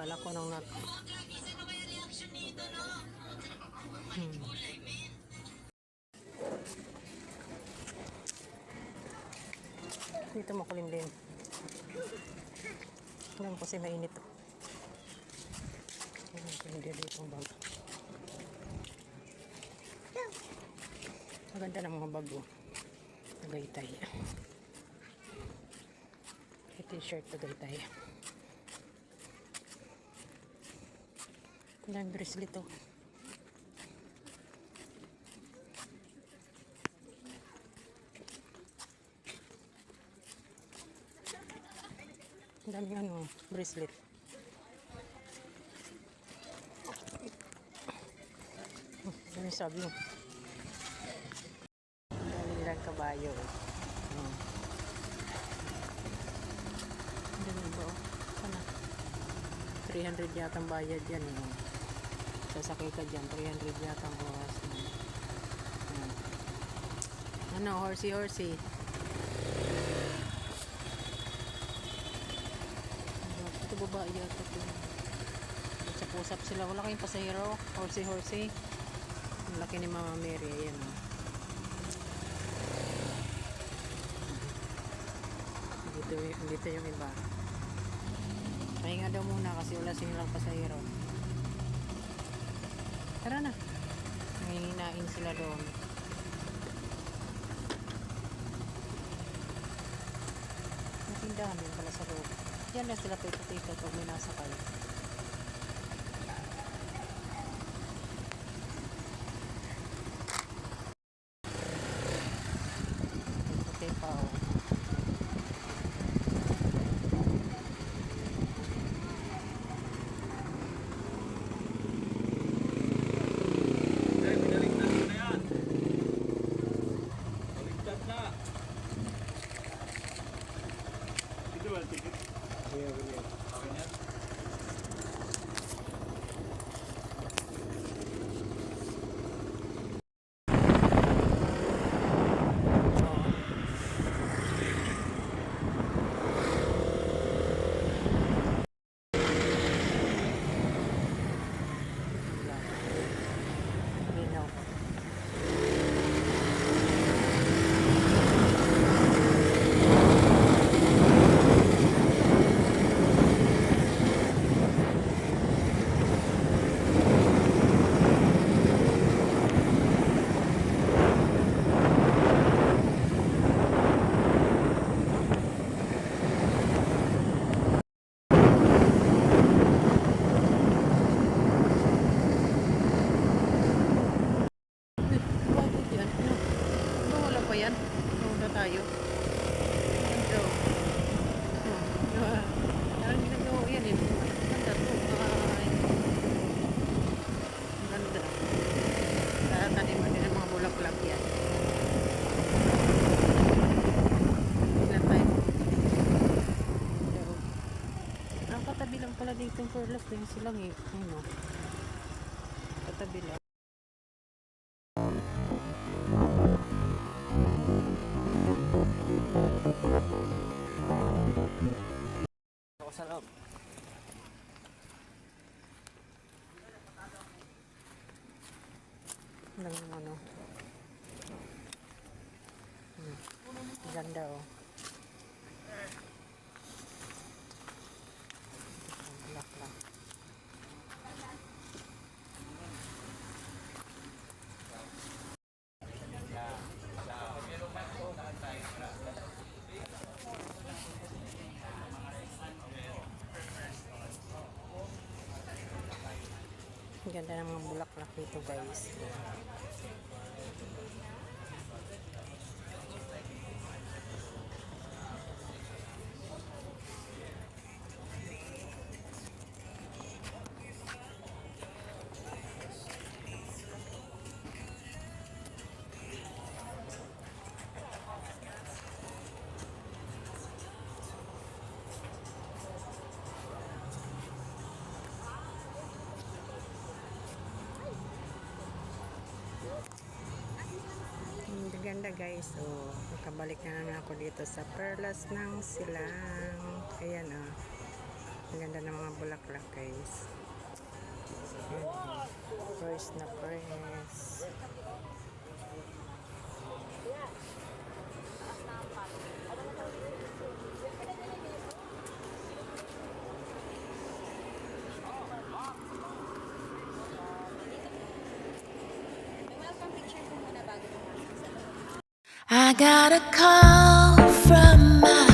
Kala ko nung dito makulimlim. Alam kasi mainit. Hindi dito ang bag. Maganda ng mga bago. Tagaytay. T-shirt Tagaytay. Ang bracelet to. Ang daming bracelet. Ano sabi mo? Ang dami kabayo. Ganun ba? Sana 300 yata ang bayad yan. Sasakay ka dyan, 300 yata ang oras. Ano, horsey. Ito babae yata ito. Usap sila. Wala kayong pasahero. Horsey. Ang laki ni Mama Mary. Ayan. Dito yung iba. Pahinga daw muna kasi wala silang pasahero. Tara na. Nangihinain sila doon. Natindahan din pala sa loob. Yan na sila pipitikat pag may nasakay. Puti pa o. Tayo. Ito. Parang ginagawa yan eh. Ganda to. Ganda. Tataniman din ang mga bulaklak yan. Ilan tayo? Ang katabi lang pala dito yung Perlas. Yung silang eh. Ano? Katabi lang. Ako sa loob. Ganda oh. Black lang. Ganda ng mga bulaklak dito guys. Ganda guys. So, nakabalik na naman ako dito sa Perlas ng Silang. Ayan Ang ganda ng mga bulaklak, guys. Ayan. Press na press. I got a call from my